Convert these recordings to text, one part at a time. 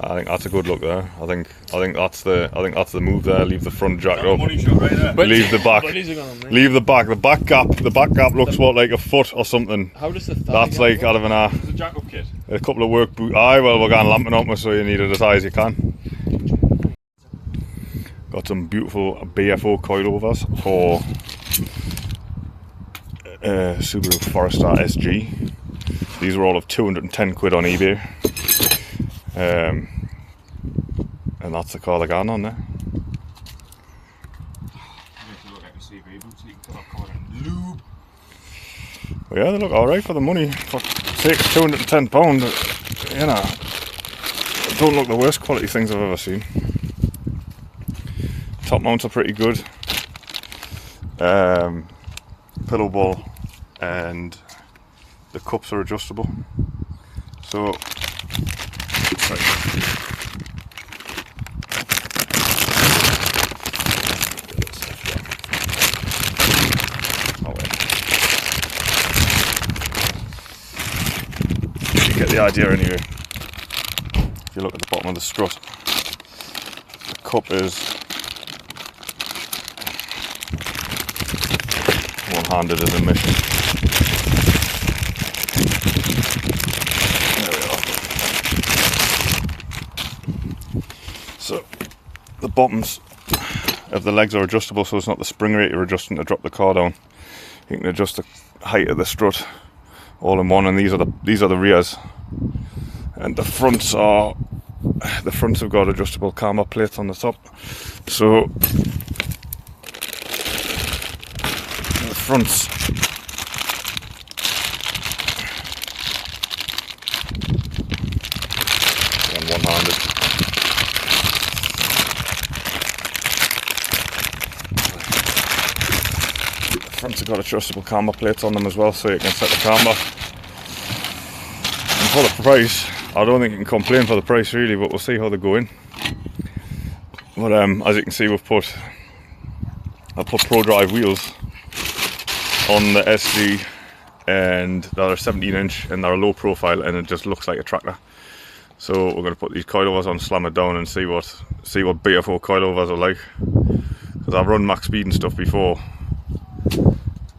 I think that's a good look there. I think that's the move there. Leave the front jacked up. Money shot right there. Leave the back. Leave the back. The back gap looks what, like a foot or something. How does the thigh That's like out of an It's a jack up kit. a couple of work boot. Well, we're going lamping up, so you need it as high as you can. Got some beautiful BFO coilovers for Subaru Forester SG. These were all of 210 quid on eBay. And that's the car they're going on there. Well, yeah, they look alright for the money. For sake of £210, you know, don't look the worst quality things I've ever seen. Top mounts are pretty good. Pillow ball and the cups are adjustable. So you get the idea anyway. If you look at the bottom of the strut, the cup is one-handed in the mission. There we are. So the bottoms of the legs are adjustable, so it's not the spring rate you're adjusting to drop the car down. You can adjust the height of the strut all in one, and these are the rears. And the fronts have got adjustable camber plates on the top. So the fronts and one-handed. The fronts have got adjustable camber plates on them as well, so you can set the camber. And for the price, I don't think you can complain for the price really, but we'll see how they go in. But as you can see, I put Pro Drive wheels on the SG, and they're 17-inch and they're low profile, and it just looks like a tractor. So we're going to put these coilovers on, slam it down, and see what BFO coilovers are like. Because I've run max speed and stuff before,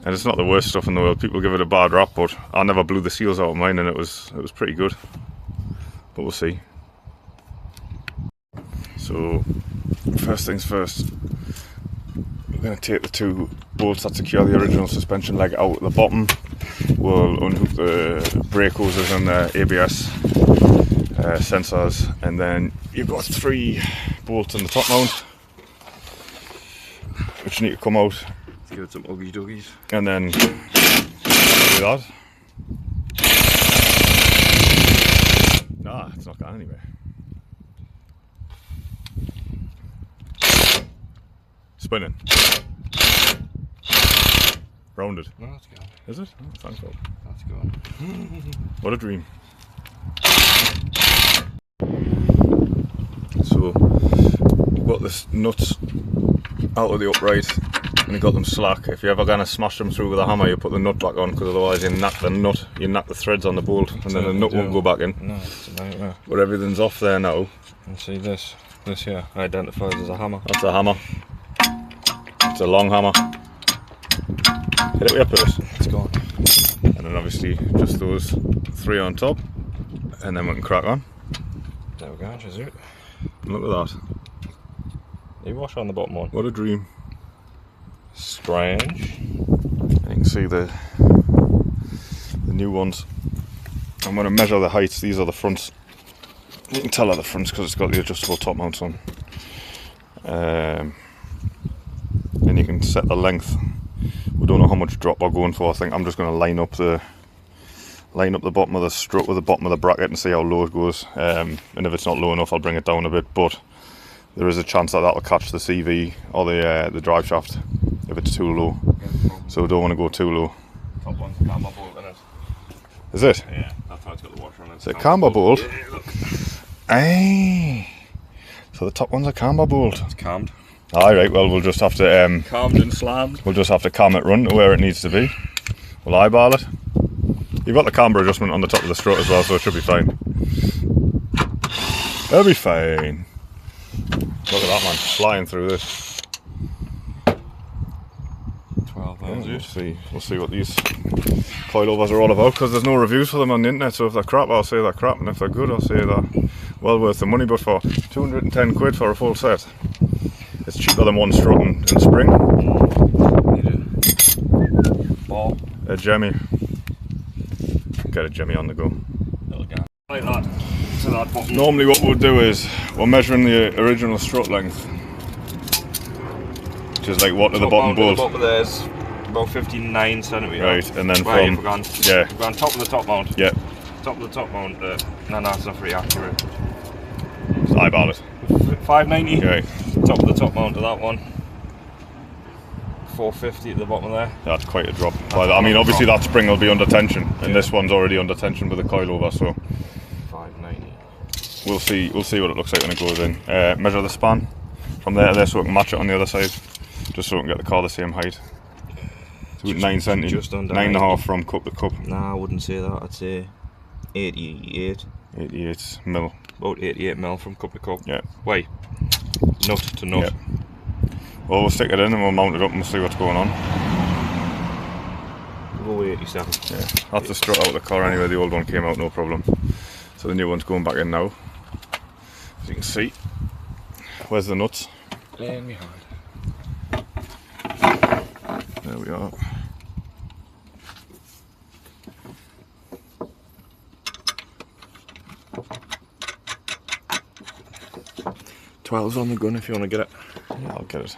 and it's not the worst stuff in the world. People give it a bad rap, but I never blew the seals out of mine, and it was pretty good. But we'll see. So first things first, we're going to take the two bolts that secure the original suspension leg out at the bottom. We'll unhook the brake hoses and the ABS sensors, and then you've got 3 bolts in the top mount which need to come out. Let's give it some uggy duggies. And then do that. Nah, it's not going anywhere. Spinning. Rounded. No, that's good. Is it? Oh, thanks God. That's good. What a dream. So we've got this nuts out of the upright, and you got them slack. If you're ever going to smash them through with a hammer, you put the nut back on, because otherwise you knock the threads on the bolt, and then the nut won't go back in. No, it's a nightmare. But everything's off there now. And see this here identifies as a hammer. That's a hammer. It's a long hammer. Hit it with your purse. It's gone. And then obviously just those 3 on top, and then we can crack on. There we go, just it. Look at that. You wash on the bottom one. What a dream. Strange. You can see the new ones. I'm going to measure the heights. These are the fronts. You can tell are the fronts because it's got the adjustable top mounts on. And you can set the length. We don't know how much drop we're going for. I think I'm just going to line up the bottom of the strut with the bottom of the bracket and see how low it goes. And if it's not low enough, I'll bring it down a bit. But there is a chance that that'll catch the CV or the drive shaft if it's too low. So we don't want to go too low. Top one's a camber bolt in it. Is it? Yeah, that's how it's got the washer on it. Is it a camber bolt? Yeah, look. Aye. So the top one's a camber bolt. It's cammed. Alright, well we'll just have to Cammed and slammed. we'll just have to cam it run to where it needs to be. We'll eyeball it. You've got the camber adjustment on the top of the strut as well, so it should be fine. It'll be fine. Look at that, man, flying through this. 12 Yeah, we'll see what these coilovers are all about, because there's no reviews for them on the internet, so if they're crap I'll say they're crap, and if they're good I'll say they're well worth the money. But for 210 quid for a full set, it's cheaper than one strut and spring. Ball. A jemmy. Get a jemmy on the go. Little guy. Like that. To that bottom. Normally what we'll do is we're measuring the original strut length, which is like what to the bottom bolt. The bottom there's about 59 centimetres. Right, and then right, from yeah, we're going top of the top mount. yeah, Top of the top mount. No, that's not very accurate. just eyeball it. 590. Right, Top of the top mount to that one. 450 at the bottom there. that's quite a drop. But I mean, obviously that spring will be under tension, and this one's already under tension with the coilover, so 590. we'll see what it looks like when it goes in. Measure the span from there to there so we can match it on the other side, just so we can get the car the same height. It's about 9 centimetres, just under 9.5 from cup to cup. Nah, I wouldn't say that. I'd say 88. 88 mil. About 88 mil from cup to cup. Yeah. Wait. Nut to nut. Yeah. Well, we'll stick it in and we'll mount it up and we'll see what's going on. We'll go 87. Yeah, that's the strut out of the car anyway. The old one came out no problem, so the new one's going back in now. As you can see, where's the nuts? Laying behind. There we are. $12's on the gun if you want to get it. Yeah, I'll get it.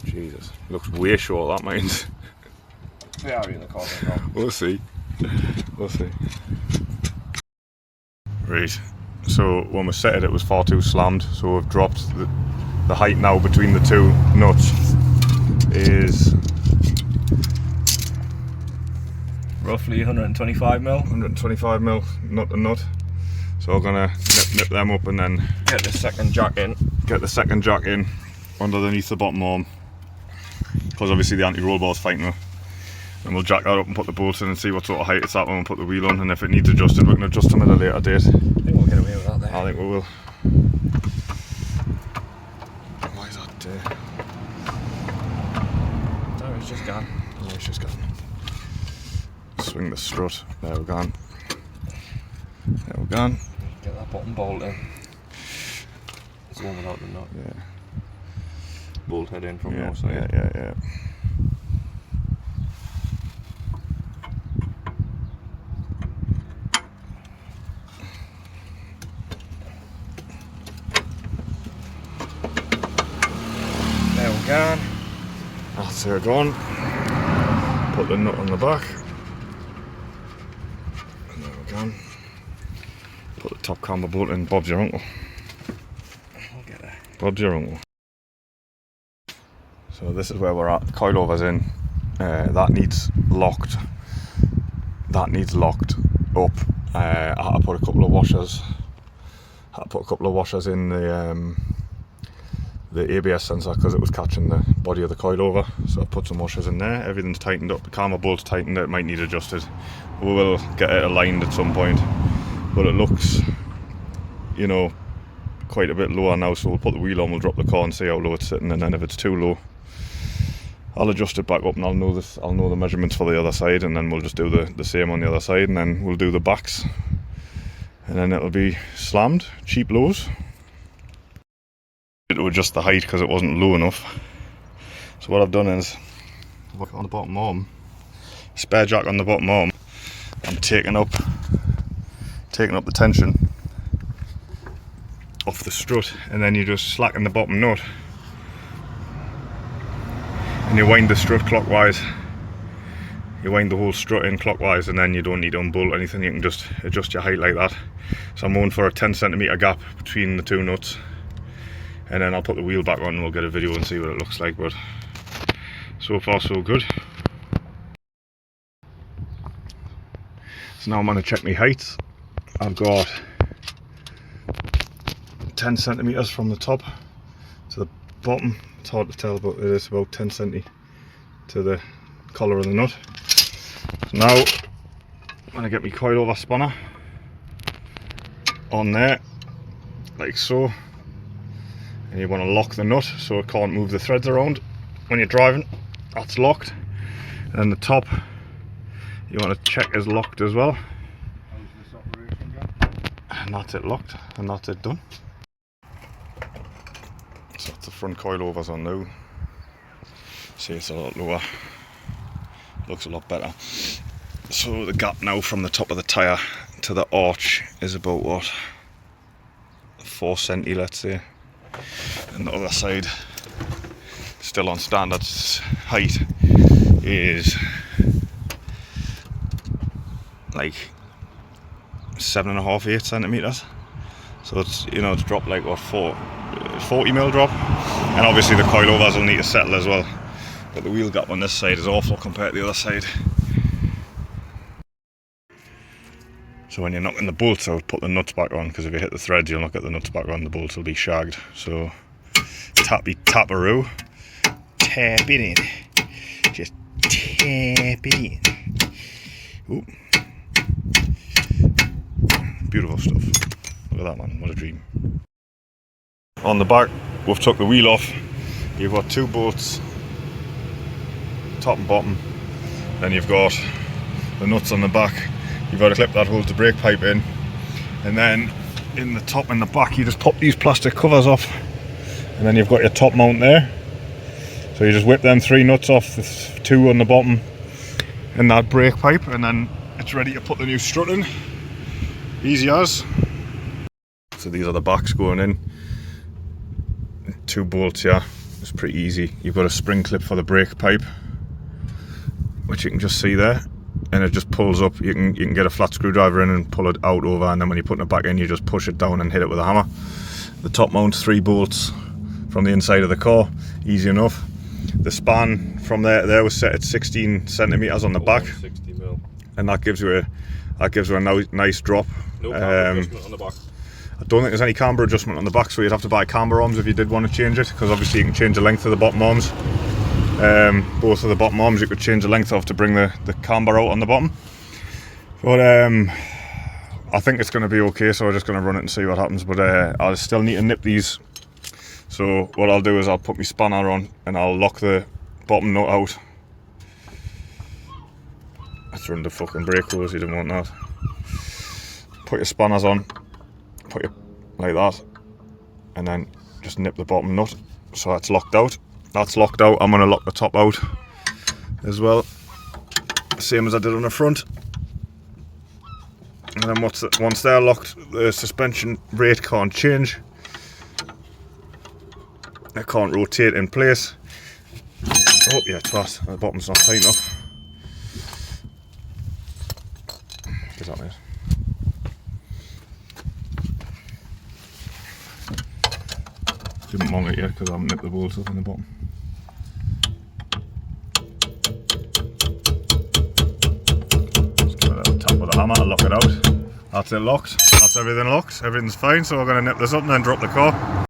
Jesus, looks way short, that means. They are in the corner now. We'll see. We'll see. Right, so when we set it, it was far too slammed, so we've dropped the height now between the two nuts is Roughly 125 mil. 125 mil nut to nut. So we're gonna nip them up and then Get the second jack in. get the second jack in underneath the bottom arm, because obviously the anti-roll bar's fighting her. And we'll jack that up and put the bolts in and see what sort of height it's at when we put the wheel on, and if it needs adjusted we can adjust them at a later date. I think we'll get away with that there. I think we will. Why is that there? No, it's just gone. Oh, it's just gone. Swing the strut. There we're gone. There we're gone. Get that bottom bolt in. It's the one without the nut. Yeah. Bolt head in from Yeah, your side. yeah. There we go. That's her gone. Put the nut on the back. And there we go. Put the top camber bolt in. Bob's your uncle. We'll get there. Bob's your uncle. So this is where we're at. Coilover's in. That needs locked. That needs locked up. I had to put a couple of washers. In the ABS sensor because it was catching the body of the coilover. So I put some washers in there. Everything's tightened up. The camber bolt's tightened. It might need adjusted. We will get it aligned at some point. But it looks, you know, quite a bit lower now. So we'll put the wheel on. We'll drop the car and see how low it's sitting. And then if it's too low, I'll adjust it back up and I'll know the measurements for the other side, and then we'll just do the same on the other side, and then we'll do the backs, and then it'll be slammed, cheap lows. To adjust the height because it wasn't low enough. So what I've done is, look on the bottom arm, spare jack on the bottom arm, I'm taking up the tension off the strut, and then you just slacken the bottom nut. And you wind the strut clockwise. You wind the whole strut in clockwise, and then you don't need to unbolt anything. You can just adjust your height like that. So I'm going for a 10cm gap between the two nuts, and then I'll put the wheel back on and we'll get a video and see what it looks like. But so far so good. So now I'm going to check my heights. I've got 10cm from the top to the bottom, It's hard to tell, but it is about 10 cm to the collar of the nut. So now I'm going to get my coilover spanner on there, like so, and you want to lock the nut so it can't move the threads around when you're driving. That's locked, and then the top you want to check is locked as well. How's this operation going? And that's it locked, and that's it done. So that's the front coilovers on now. See, it's a lot lower, looks a lot better. So the gap now from the top of the tyre to the arch is about what, 4 cm, let's say. And the other side, still on standard height, is like 7.5, 8 centimeters. So it's, you know, it's dropped like what, 40mm drop. And obviously the coilovers will need to settle as well. But the wheel gap on this side is awful compared to the other side. So when you're knocking the bolts out, put the nuts back on, because if you hit the threads you'll not get the nuts back on, the bolts will be shagged. So tap-a-roo, tap it in, just tap it in. Ooh. Beautiful stuff. Look at that, man, what a dream. On the back we've took the wheel off. You've got 2 bolts, top and bottom, then you've got the nuts on the back. You've got a clip that holds the brake pipe in, and then in the top and the back you just pop these plastic covers off, and then you've got your top mount there. So you just whip them 3 nuts off, the 2 on the bottom and that brake pipe, and then it's ready to put the new strut in. Easy as. So these are the backs going in, 2 bolts here. It's pretty easy. You've got a spring clip for the brake pipe, which you can just see there, and it just pulls up. You can get a flat screwdriver in and pull it out over, and then when you're putting it back in you just push it down and hit it with a hammer. The top mount, 3 bolts from the inside of the car, easy enough. The span from there was set at 16 centimeters on the back, 60mm. and that gives you a nice drop. No camber adjustment on the back. I don't think there's any camber adjustment on the back, so you'd have to buy camber arms if you did want to change it, because obviously you can change the length of the bottom arms. Both of the bottom arms you could change the length of to bring the camber out on the bottom. But I think it's going to be okay, so I'm just going to run it and see what happens. But I'll still need to nip these. So what I'll do is I'll put my spanner on and I'll lock the bottom nut out. Let's run the fucking brake hose, you didn't want that. Put your spanners on, put it like that, and then just nip the bottom nut so that's locked out. That's locked out. I'm going to lock the top out as well, same as I did on the front. And then once they're locked, the suspension rate can't change. It can't rotate in place. Oh yeah, twat, the bottom's not tight enough. Get that, mate. Didn't mount it yet because I haven't nipped the bolts up in the bottom. Just give it a little tap with the hammer and lock it out. That's it locked. That's everything locked. Everything's fine, so we're going to nip this up and then drop the car.